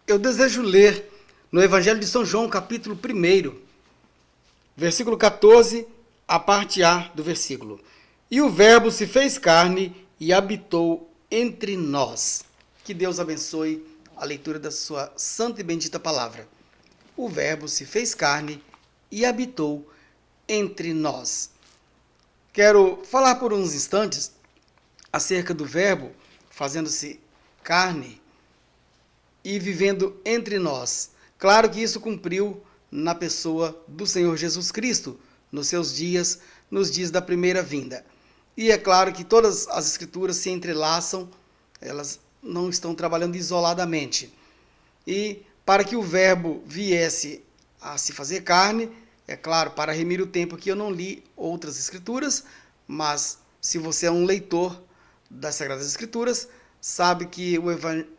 Eu desejo ler no Evangelho de São João, capítulo 1, versículo 14, a parte A do versículo. E o Verbo se fez carne e habitou entre nós. Que Deus abençoe a leitura da sua santa e bendita palavra. O Verbo se fez carne e habitou entre nós. Quero falar por uns instantes acerca do Verbo fazendo-se carne e vivendo entre nós. Claro que isso cumpriu na pessoa do Senhor Jesus Cristo, nos seus dias, nos dias da primeira vinda. E é claro que todas as escrituras se entrelaçam, elas não estão trabalhando isoladamente. E para que o Verbo viesse a se fazer carne, é claro, para remir o tempo que eu não li outras escrituras, mas se você é um leitor das Sagradas Escrituras, sabe que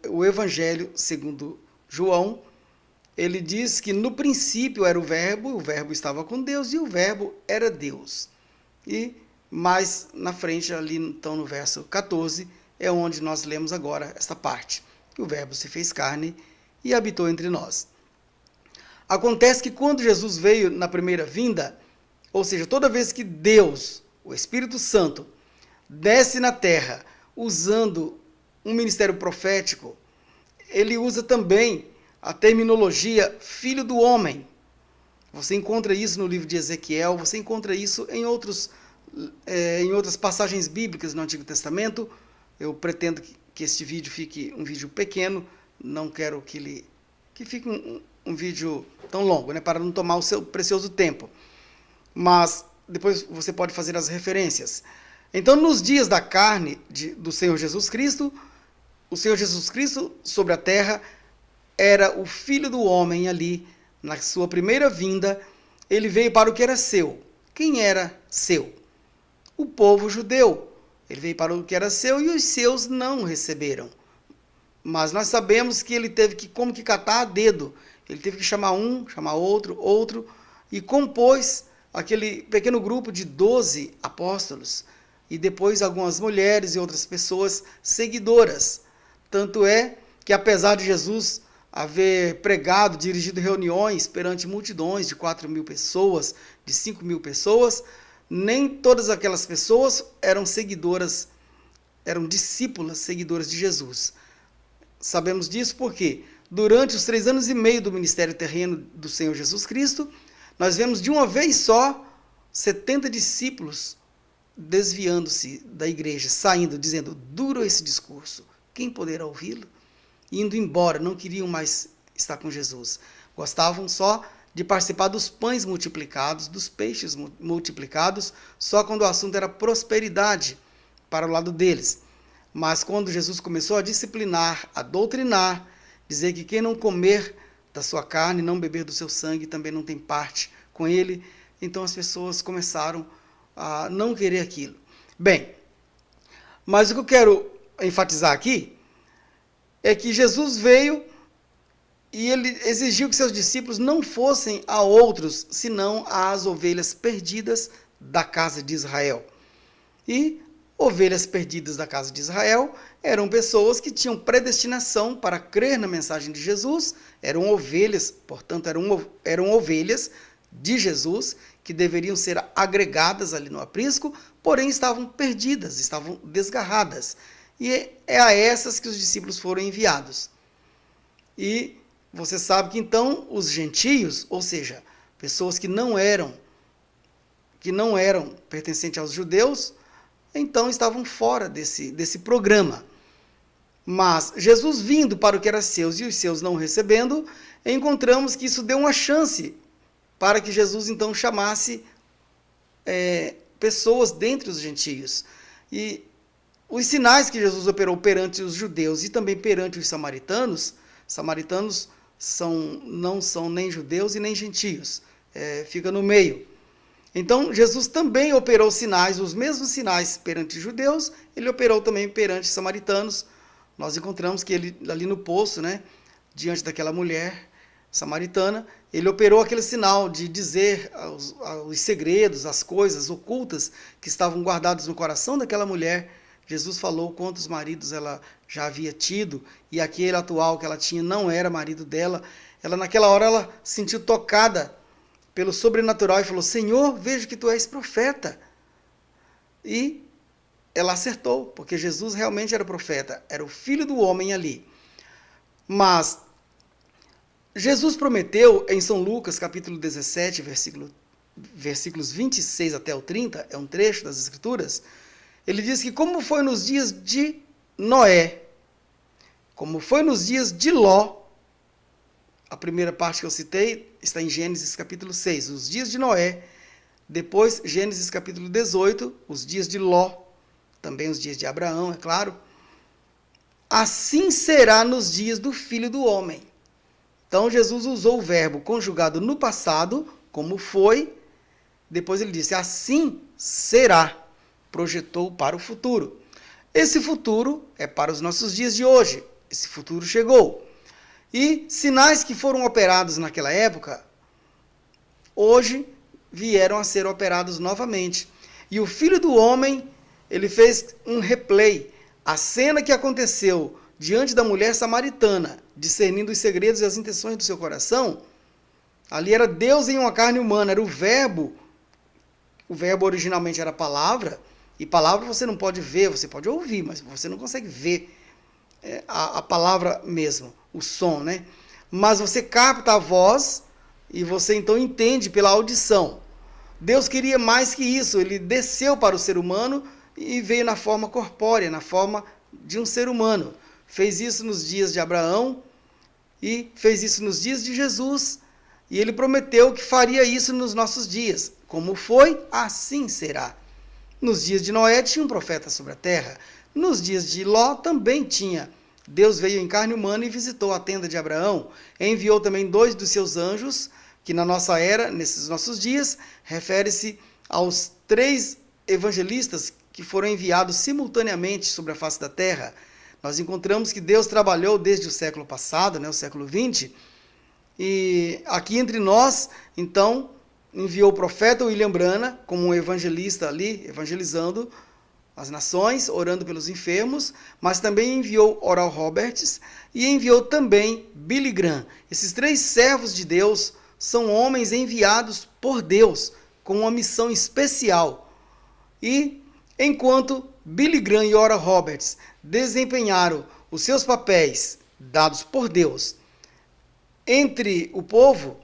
o Evangelho segundo João, ele diz que no princípio era o Verbo estava com Deus e o Verbo era Deus. E mais na frente, ali então no verso 14, é onde nós lemos agora esta parte. O Verbo se fez carne e habitou entre nós. Acontece que quando Jesus veio na primeira vinda, ou seja, toda vez que Deus, o Espírito Santo, desce na terra usando um ministério profético, ele usa também a terminologia filho do homem. Você encontra isso no livro de Ezequiel, você encontra isso em outras passagens bíblicas no Antigo Testamento. Eu pretendo que este vídeo fique um vídeo pequeno, não quero que fique um vídeo tão longo, né, para não tomar o seu precioso tempo. Mas depois você pode fazer as referências. Então, nos dias da carne do Senhor Jesus Cristo, o Senhor Jesus Cristo sobre a terra era o Filho do Homem ali, na sua primeira vinda, ele veio para o que era seu. Quem era seu? O povo judeu. Ele veio para o que era seu e os seus não receberam. Mas nós sabemos que ele teve que, como que catar a dedo. Ele teve que chamar um, chamar outro, e compôs aquele pequeno grupo de 12 apóstolos, e depois algumas mulheres e outras pessoas seguidoras. Tanto é que, apesar de Jesus haver pregado, dirigido reuniões perante multidões de 4.000 pessoas, de 5.000 pessoas, nem todas aquelas pessoas eram seguidoras, eram discípulas seguidoras de Jesus. Sabemos disso porque, durante os 3 anos e meio do ministério terreno do Senhor Jesus Cristo, nós vemos de uma vez só 70 discípulos desviando-se da igreja, saindo, dizendo, duro esse discurso, quem poderá ouvi-lo? Indo embora, não queriam mais estar com Jesus. Gostavam só de participar dos pães multiplicados, dos peixes multiplicados, só quando o assunto era prosperidade para o lado deles. Mas quando Jesus começou a disciplinar, a doutrinar, dizer que quem não comer da sua carne, não beber do seu sangue, também não tem parte com ele, então as pessoas começaram a não querer aquilo. Bem, mas o que eu quero enfatizar aqui é que Jesus veio e ele exigiu que seus discípulos não fossem a outros, senão às ovelhas perdidas da casa de Israel. E ovelhas perdidas da casa de Israel eram pessoas que tinham predestinação para crer na mensagem de Jesus, eram ovelhas, portanto, eram ovelhas de Jesus, que deveriam ser agregadas ali no aprisco, porém estavam perdidas, estavam desgarradas. E é a essas que os discípulos foram enviados. E você sabe que então os gentios, ou seja, pessoas que não eram pertencentes aos judeus, então estavam fora desse programa. Mas Jesus vindo para o que era seus e os seus não recebendo, encontramos que isso deu uma chance para que Jesus então chamasse pessoas dentre os gentios. E os sinais que Jesus operou perante os judeus e também perante os samaritanos não são nem judeus e nem gentios, fica no meio. Então, Jesus também operou sinais, os mesmos sinais perante judeus, ele operou também perante samaritanos. Nós encontramos que ele, ali no poço, né, diante daquela mulher samaritana, ele operou aquele sinal de dizer os segredos, as coisas ocultas que estavam guardados no coração daquela mulher, Jesus falou quantos maridos ela já havia tido, e aquele atual que ela tinha não era marido dela. Ela, naquela hora, ela se sentiu tocada pelo sobrenatural e falou: Senhor, vejo que tu és profeta. E ela acertou, porque Jesus realmente era profeta, era o filho do homem ali. Mas Jesus prometeu em São Lucas, capítulo 17, versículos 26 até o 30, é um trecho das Escrituras. Ele diz que como foi nos dias de Noé, como foi nos dias de Ló, a primeira parte que eu citei está em Gênesis capítulo 6, os dias de Noé. Depois, Gênesis capítulo 18, os dias de Ló, também os dias de Abraão, é claro. Assim será nos dias do Filho do Homem. Então, Jesus usou o verbo conjugado no passado, como foi. Depois ele disse, assim será. Projetou para o futuro. Esse futuro é para os nossos dias de hoje. Esse futuro chegou. E sinais que foram operados naquela época, hoje vieram a ser operados novamente. E o Filho do Homem, ele fez um replay. A cena que aconteceu diante da mulher samaritana, discernindo os segredos e as intenções do seu coração, ali era Deus em uma carne humana, era o verbo. O verbo originalmente era palavra, e palavra você não pode ver, você pode ouvir, mas você não consegue ver a palavra mesmo, o som, né? Mas você capta a voz e você então entende pela audição. Deus queria mais que isso, ele desceu para o ser humano e veio na forma corpórea, na forma de um ser humano. Fez isso nos dias de Abraão e fez isso nos dias de Jesus. E ele prometeu que faria isso nos nossos dias. Como foi, assim será. Nos dias de Noé tinha um profeta sobre a terra. Nos dias de Ló também tinha. Deus veio em carne humana e visitou a tenda de Abraão. Enviou também 2 dos seus anjos, que na nossa era, nesses nossos dias, refere-se aos 3 evangelistas que foram enviados simultaneamente sobre a face da terra. Nós encontramos que Deus trabalhou desde o século passado, o século 20, e aqui entre nós, então, enviou o profeta William Branham como um evangelista ali, evangelizando as nações, orando pelos enfermos, mas também enviou Oral Roberts e enviou também Billy Graham. Esses 3 servos de Deus são homens enviados por Deus com uma missão especial. E enquanto Billy Graham e Oral Roberts desempenharam os seus papéis dados por Deus entre o povo,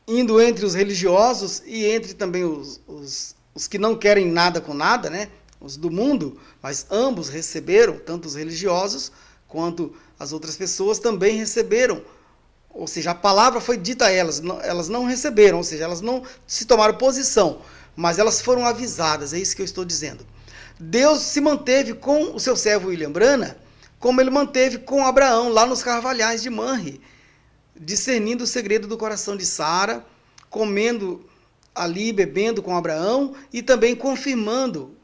indo entre os religiosos e entre também os que não querem nada com nada, né? Os do mundo, mas ambos receberam, tanto os religiosos quanto as outras pessoas também receberam. Ou seja, a palavra foi dita a elas, elas não receberam, ou seja, elas não se tomaram posição, mas elas foram avisadas, é isso que eu estou dizendo. Deus se manteve com o seu servo William Branham, como ele manteve com Abraão, lá nos carvalhais de Manre, discernindo o segredo do coração de Sara, comendo ali, bebendo com Abraão e também confirmando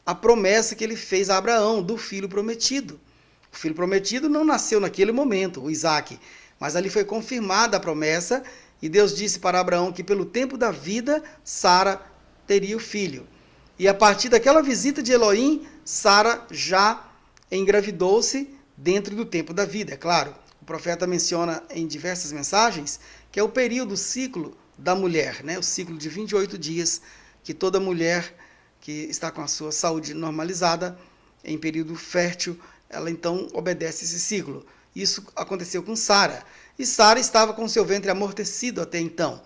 a promessa que ele fez a Abraão do filho prometido. O filho prometido não nasceu naquele momento, o Isaac, mas ali foi confirmada a promessa e Deus disse para Abraão que pelo tempo da vida Sara teria o filho. E a partir daquela visita de Elohim, Sara já engravidou-se dentro do tempo da vida, é claro. O profeta menciona em diversas mensagens que é o período, o ciclo da mulher, o ciclo de 28 dias que toda mulher que está com a sua saúde normalizada em período fértil, ela então obedece esse ciclo. Isso aconteceu com Sara. E Sara estava com seu ventre amortecido até então.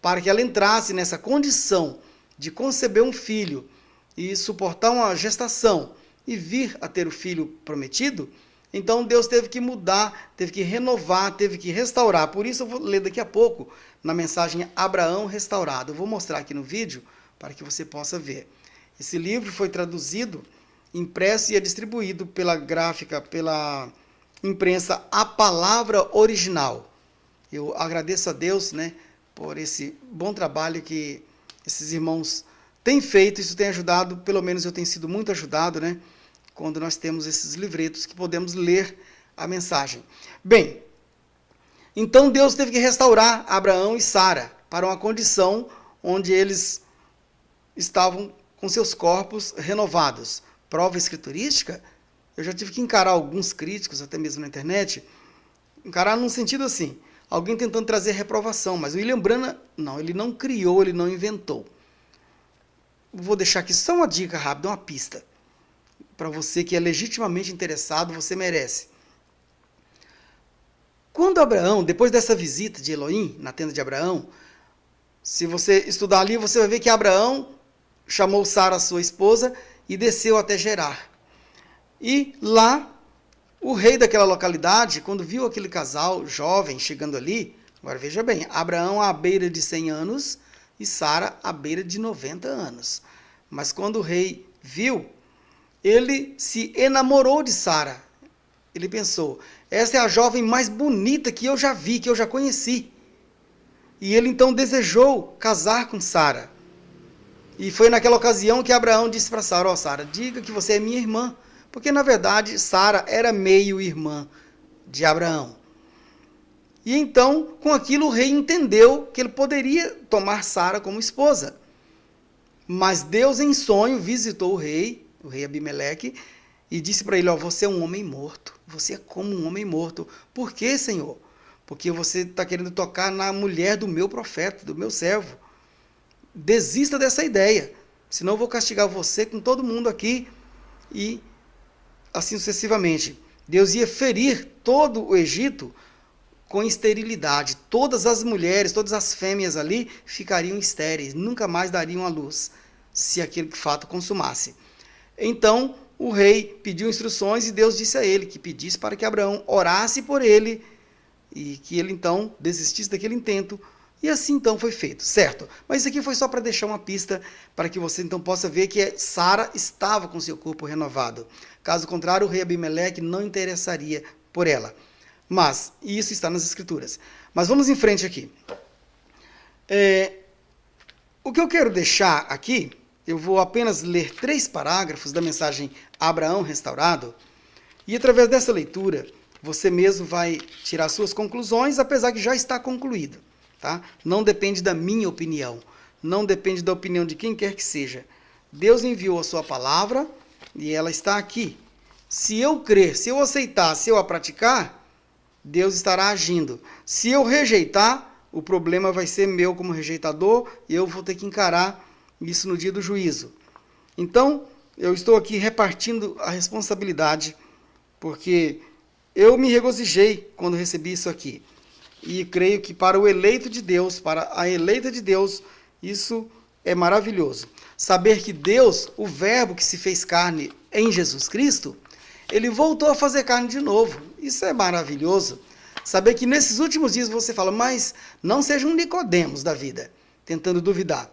Para que ela entrasse nessa condição de conceber um filho e suportar uma gestação e vir a ter o filho prometido, então Deus teve que mudar, teve que renovar, teve que restaurar. Por isso eu vou ler daqui a pouco na mensagem Abraão Restaurado. Eu vou mostrar aqui no vídeo para que você possa ver. Esse livro foi traduzido, impresso e é distribuído pela gráfica, pela imprensa A Palavra Original. Eu agradeço a Deus, por esse bom trabalho que esses irmãos têm feito. Isso tem ajudado, pelo menos eu tenho sido muito ajudado, quando nós temos esses livretos que podemos ler a mensagem. Bem, então Deus teve que restaurar Abraão e Sara para uma condição onde eles estavam com seus corpos renovados. Prova escriturística? Eu já tive que encarar alguns críticos, até mesmo na internet, encarar num sentido assim, alguém tentando trazer reprovação, mas o William Branham, não, ele não criou, ele não inventou. Vou deixar aqui só uma dica rápida, uma pista, para você que é legitimamente interessado, você merece. Quando Abraão, depois dessa visita de Elohim, na tenda de Abraão, se você estudar ali, você vai ver que Abraão chamou Sara, sua esposa, e desceu até Gerar. E lá, o rei daquela localidade, quando viu aquele casal jovem chegando ali, agora veja bem, Abraão à beira de 100 anos e Sara à beira de 90 anos. Mas quando o rei viu, ele se enamorou de Sara. Ele pensou, essa é a jovem mais bonita que eu já vi, que eu já conheci. E ele então desejou casar com Sara. E foi naquela ocasião que Abraão disse para Sara, ó Sara, diga que você é minha irmã. Porque, na verdade, Sara era meio irmã de Abraão. E então, com aquilo, o rei entendeu que ele poderia tomar Sara como esposa. Mas Deus, em sonho, visitou o rei Abimeleque, e disse para ele, ó, você é um homem morto. Você é como um homem morto. Por quê, Senhor? Porque você está querendo tocar na mulher do meu profeta, do meu servo. Desista dessa ideia. Senão eu vou castigar você com todo mundo aqui. E assim sucessivamente. Deus ia ferir todo o Egito com esterilidade. Todas as mulheres, todas as fêmeas ali ficariam estéreis, nunca mais dariam à luz, se aquele fato consumasse. Então, o rei pediu instruções e Deus disse a ele que pedisse para que Abraão orasse por ele e que ele então desistisse daquele intento. E assim então foi feito, certo? Mas isso aqui foi só para deixar uma pista para que você então possa ver que Sara estava com seu corpo renovado. Caso contrário, o rei Abimeleque não interessaria por ela. Mas, isso está nas escrituras. Mas vamos em frente aqui. O que eu quero deixar aqui, eu vou apenas ler 3 parágrafos da mensagem Abraão Restaurado, e através dessa leitura, você mesmo vai tirar suas conclusões, apesar que já está concluído. Tá? Não depende da minha opinião, não depende da opinião de quem quer que seja. Deus enviou a sua palavra e ela está aqui. Se eu crer, se eu aceitar, se eu a praticar, Deus estará agindo. Se eu rejeitar, o problema vai ser meu como rejeitador e eu vou ter que encarar isso no dia do juízo. Então, eu estou aqui repartindo a responsabilidade, porque eu me regozijei quando recebi isso aqui. E creio que para o eleito de Deus, para a eleita de Deus, isso é maravilhoso. Saber que Deus, o verbo que se fez carne em Jesus Cristo, ele voltou a fazer carne de novo. Isso é maravilhoso. Saber que nesses últimos dias você fala, mas não seja um Nicodemos da vida, tentando duvidar.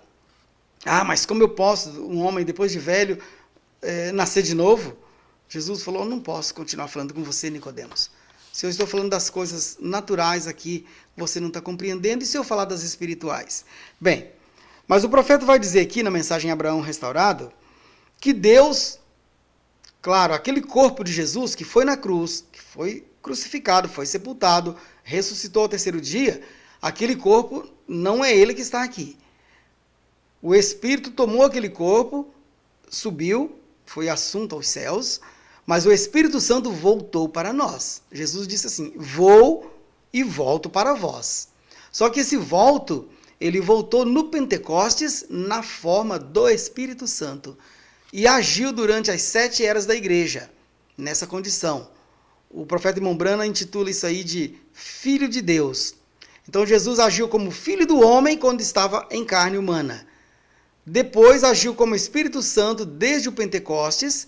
Ah, mas como eu posso, um homem depois de velho, nascer de novo? Jesus falou, não posso continuar falando com você, Nicodemos. Se eu estou falando das coisas naturais aqui, você não está compreendendo, e se eu falar das espirituais? Bem, mas o profeta vai dizer aqui na mensagem Abraão Restaurado, que Deus, claro, aquele corpo de Jesus que foi na cruz, que foi crucificado, foi sepultado, ressuscitou ao 3º dia, aquele corpo não é ele que está aqui. O Espírito tomou aquele corpo, subiu, foi assunto aos céus, mas o Espírito Santo voltou para nós. Jesus disse assim, vou e volto para vós. Só que esse volto, ele voltou no Pentecostes na forma do Espírito Santo. E agiu durante as 7 eras da igreja, nessa condição. O profeta William Branham intitula isso aí de Filho de Deus. Então Jesus agiu como Filho do homem quando estava em carne humana. Depois agiu como Espírito Santo desde o Pentecostes,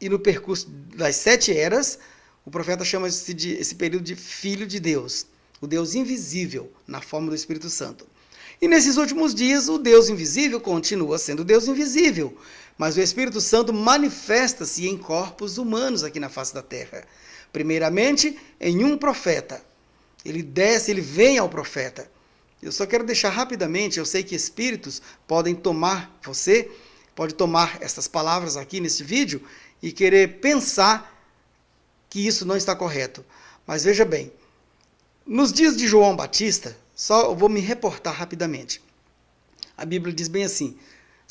e no percurso das 7 eras, o profeta chama esse período de Filho de Deus, o Deus invisível, na forma do Espírito Santo. E nesses últimos dias, o Deus invisível continua sendo Deus invisível, mas o Espírito Santo manifesta-se em corpos humanos aqui na face da terra. Primeiramente, em um profeta. Ele desce, ele vem ao profeta. Eu só quero deixar rapidamente, eu sei que espíritos podem tomar você, pode tomar essas palavras aqui nesse vídeo e querer pensar que isso não está correto. Mas veja bem, nos dias de João Batista, só eu vou me reportar rapidamente. A Bíblia diz bem assim,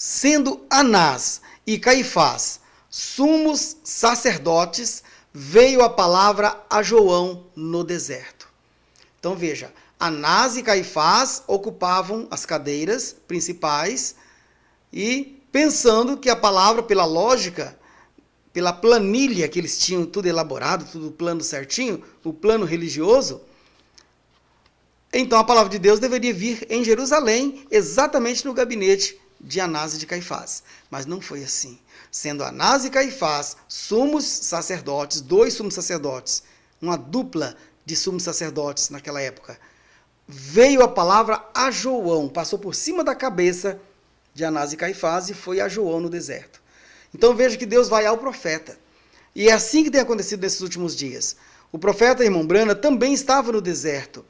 Sendo Anás e Caifás sumos sacerdotes, veio a palavra a João no deserto. Então veja, Anás e Caifás ocupavam as cadeiras principais e pensando que a palavra, pela lógica, pela planilha que eles tinham tudo elaborado, tudo plano certinho, o plano religioso, então a palavra de Deus deveria vir em Jerusalém, exatamente no gabinete de Anás e de Caifás. Mas não foi assim. Sendo Anás e Caifás sumos sacerdotes, dois sumos sacerdotes, uma dupla de sumos sacerdotes naquela época, veio a palavra a João, passou por cima da cabeça de Anás e Caifás e foi a João no deserto. Então veja que Deus vai ao profeta. E é assim que tem acontecido nesses últimos dias. O profeta, irmão Brana, também estava no deserto.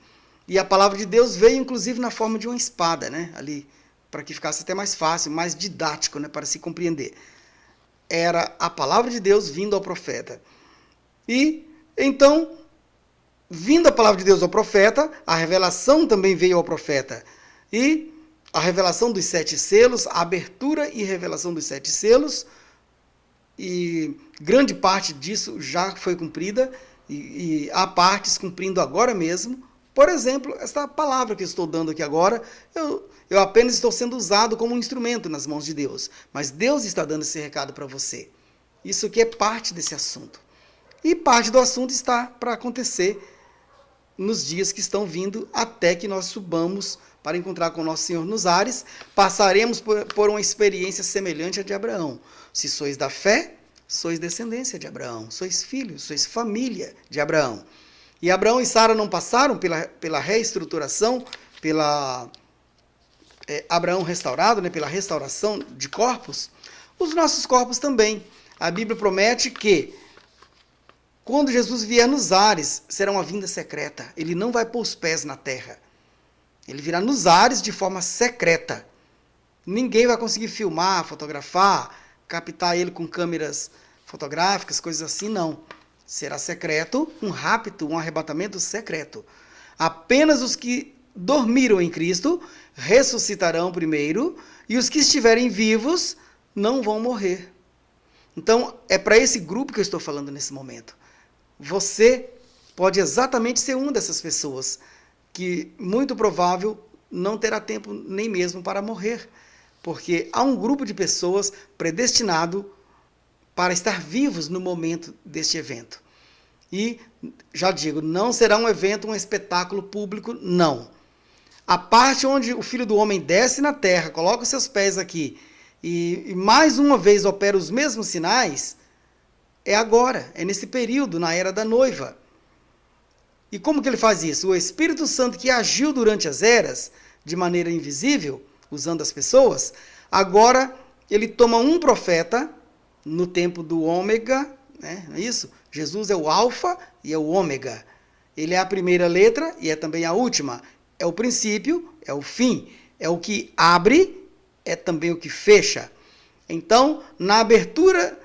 E a palavra de Deus veio, inclusive, na forma de uma espada, né? Ali, para que ficasse até mais fácil, mais didático, né? Para se compreender. Era a palavra de Deus vindo ao profeta. E, então, vindo a palavra de Deus ao profeta, a revelação também veio ao profeta. E a revelação dos 7 selos, a abertura e revelação dos 7 selos, e grande parte disso já foi cumprida, e há partes cumprindo agora mesmo. Por exemplo, esta palavra que eu estou dando aqui agora, eu apenas estou sendo usado como um instrumento nas mãos de Deus, mas Deus está dando esse recado para você. Isso aqui é parte desse assunto. E parte do assunto está para acontecer nos dias que estão vindo, até que nós subamos para encontrar com o nosso Senhor nos ares, passaremos por uma experiência semelhante à de Abraão. Se sois da fé, sois descendência de Abraão, sois filhos, sois família de Abraão. E Abraão e Sara não passaram pela reestruturação, Abraão restaurado, né, pela restauração de corpos? Os nossos corpos também. A Bíblia promete que quando Jesus vier nos ares, será uma vinda secreta. Ele não vai pôr os pés na terra. Ele virá nos ares de forma secreta. Ninguém vai conseguir filmar, fotografar, captar ele com câmeras fotográficas, coisas assim, não. Será secreto, um rapto, um arrebatamento secreto. Apenas os que dormiram em Cristo ressuscitarão primeiro, e os que estiverem vivos não vão morrer. Então, é para esse grupo que eu estou falando nesse momento. Você pode exatamente ser uma dessas pessoas que, muito provável, não terá tempo nem mesmo para morrer, porque há um grupo de pessoas predestinado para estar vivos no momento deste evento. E, já digo, não será um evento, um espetáculo público, não. A parte onde o Filho do Homem desce na terra, coloca os seus pés aqui e mais uma vez opera os mesmos sinais, é agora, é nesse período, na era da noiva. E como que ele faz isso? O Espírito Santo que agiu durante as eras, de maneira invisível, usando as pessoas, agora ele toma um profeta, no tempo do ômega, né? Não é isso? Jesus é o alfa e é o ômega. Ele é a primeira letra e é também a última. É o princípio, é o fim. É o que abre, é também o que fecha. Então, na abertura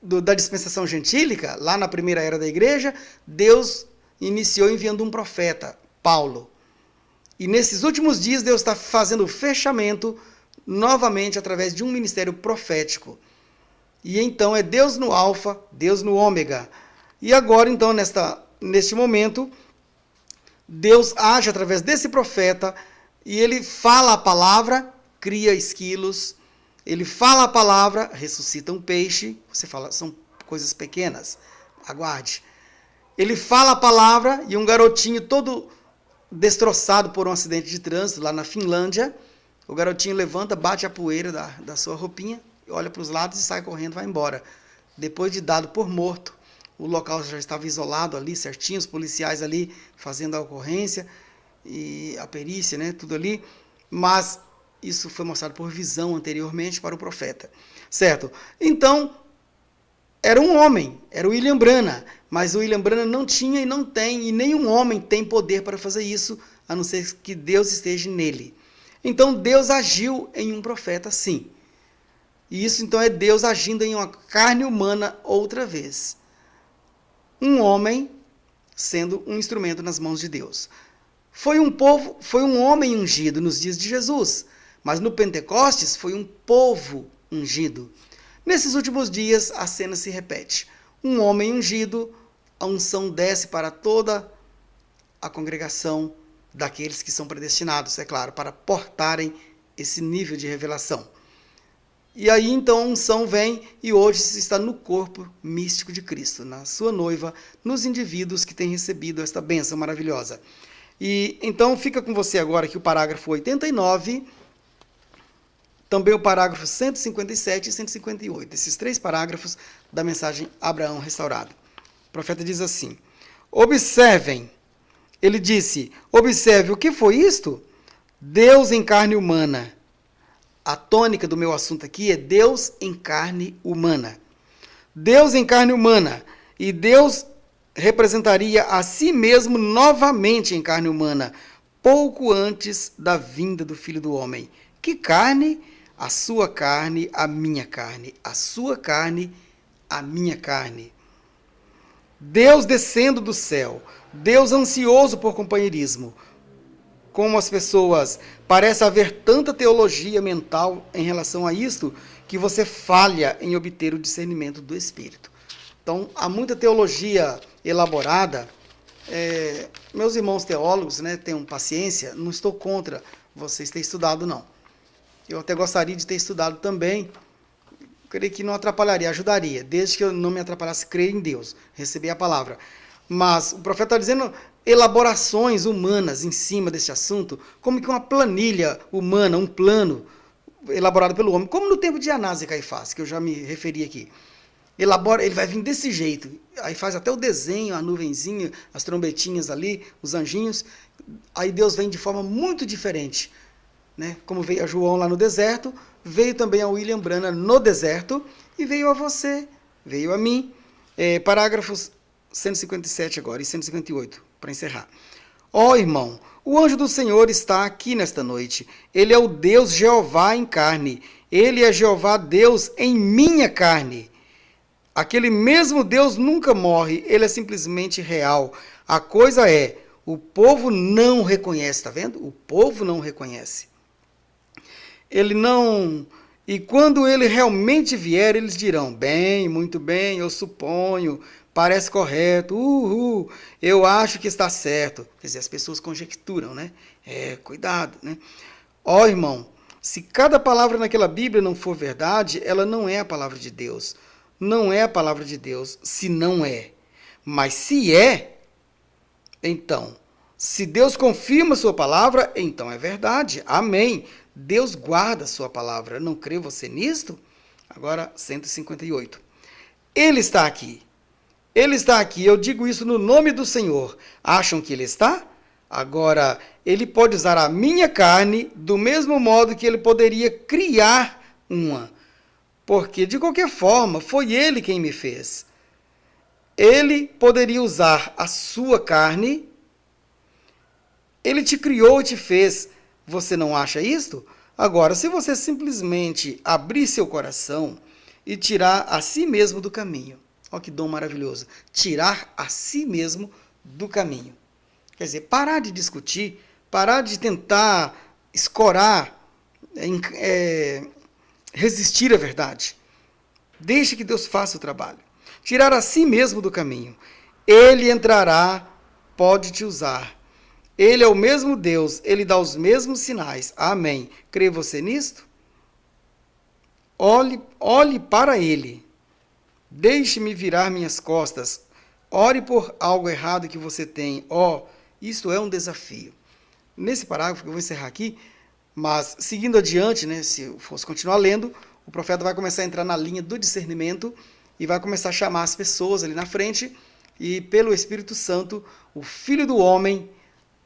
da dispensação gentílica, lá na primeira era da igreja, Deus iniciou enviando um profeta, Paulo. E nesses últimos dias, Deus está fazendo o fechamento novamente através de um ministério profético. E então é Deus no alfa, Deus no ômega. E agora, então, neste momento, Deus age através desse profeta e ele fala a palavra, cria esquilos. Ele fala a palavra, ressuscita um peixe. Você fala, são coisas pequenas, aguarde. Ele fala a palavra e um garotinho todo destroçado por um acidente de trânsito lá na Finlândia, o garotinho levanta, bate a poeira da sua roupinha, olha para os lados e sai correndo, vai embora. Depois de dado por morto, o local já estava isolado ali, certinho, os policiais ali fazendo a ocorrência e a perícia, né, tudo ali, mas isso foi mostrado por visão anteriormente para o profeta, certo? Então, era um homem, era o William Branham, mas o William Branham não tinha e não tem, e nenhum homem tem poder para fazer isso, a não ser que Deus esteja nele. Então, Deus agiu em um profeta, sim. E isso, então, é Deus agindo em uma carne humana outra vez. Um homem sendo um instrumento nas mãos de Deus. Foi um homem ungido nos dias de Jesus, Mas no Pentecostes foi um povo ungido. Nesses últimos dias, a cena se repete. Um homem ungido, a unção desce para toda a congregação daqueles que são predestinados, é claro, para portarem esse nível de revelação. E aí então a unção vem e hoje se está no corpo místico de Cristo, na sua noiva, nos indivíduos que têm recebido esta bênção maravilhosa. E então fica com você agora aqui o parágrafo 89, também o parágrafo 157 e 158, esses 3 parágrafos da mensagem Abraão restaurado. O profeta diz assim: observem, ele disse, observe, o que foi isto? Deus em carne humana. A tônica do meu assunto aqui é Deus em carne humana. Deus em carne humana. E Deus representaria a si mesmo novamente em carne humana, pouco antes da vinda do Filho do Homem. Que carne? A sua carne, a minha carne. A sua carne, a minha carne. Deus descendo do céu. Deus ansioso por companheirismo. Como as pessoas, parece haver tanta teologia mental em relação a isto, que você falha em obter o discernimento do Espírito. Então, há muita teologia elaborada. Meus irmãos teólogos, né, tenham paciência, não estou contra vocês terem estudado, não. Eu até gostaria de ter estudado também, creio que não atrapalharia, ajudaria, desde que eu não me atrapalhasse crer em Deus, receber a palavra. Mas o profeta está dizendo elaborações humanas em cima desse assunto, como que uma planilha humana, um plano elaborado pelo homem, como no tempo de Anás e Caifás, que eu já me referi aqui. Elabora, ele vai vir desse jeito, aí faz até o desenho, a nuvenzinha, as trombetinhas ali, os anjinhos, aí Deus vem de forma muito diferente, né? Como veio a João lá no deserto, veio também a William Branham no deserto, e veio a você, veio a mim. Parágrafos 157 agora e 158, para encerrar. Ó irmão, o anjo do Senhor está aqui nesta noite. Ele é o Deus Jeová em carne. Ele é Jeová Deus em minha carne. Aquele mesmo Deus nunca morre, ele é simplesmente real. A coisa é, o povo não reconhece, está vendo? O povo não reconhece. Ele não... E quando ele realmente vier, eles dirão, bem, muito bem, eu suponho, parece correto, eu acho que está certo. Quer dizer, as pessoas conjecturam, né? Cuidado, né? Ó, irmão, se cada palavra naquela Bíblia não for verdade, ela não é a palavra de Deus. Não é a palavra de Deus, se não é. Mas se é, então, se Deus confirma a sua palavra, então é verdade. Amém. Deus guarda a sua palavra. Não crê você nisto? Agora, 158. Ele está aqui. Ele está aqui. Eu digo isso no nome do Senhor. Acham que ele está? Agora, ele pode usar a minha carne do mesmo modo que ele poderia criar uma. Porque, de qualquer forma, foi ele quem me fez. Ele poderia usar a sua carne. Ele te criou e te fez. Você não acha isto? Agora, se você simplesmente abrir seu coração e tirar a si mesmo do caminho. Olha que dom maravilhoso. Tirar a si mesmo do caminho. Quer dizer, parar de discutir, parar de tentar escorar, resistir à verdade. Deixe que Deus faça o trabalho. Tirar a si mesmo do caminho. Ele entrará, pode te usar. Ele é o mesmo Deus, ele dá os mesmos sinais. Amém. Crê você nisto? Olhe para ele. Deixe-me virar minhas costas. Ore por algo errado que você tem. Isto é um desafio. Nesse parágrafo que eu vou encerrar aqui, mas seguindo adiante, né, se eu fosse continuar lendo, o profeta vai começar a entrar na linha do discernimento e vai começar a chamar as pessoas ali na frente e pelo Espírito Santo, o Filho do Homem,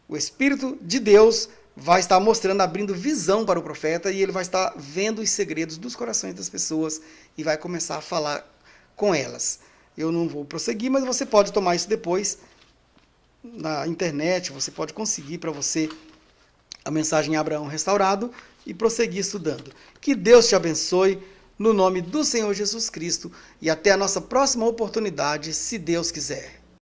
o Espírito de Deus vai estar mostrando, abrindo visão para o profeta e ele vai estar vendo os segredos dos corações das pessoas e vai começar a falar com elas. Eu não vou prosseguir, mas você pode tomar isso depois na internet, você pode conseguir para você a mensagem Abraão Restaurado e prosseguir estudando. Que Deus te abençoe no nome do Senhor Jesus Cristo e até a nossa próxima oportunidade, se Deus quiser.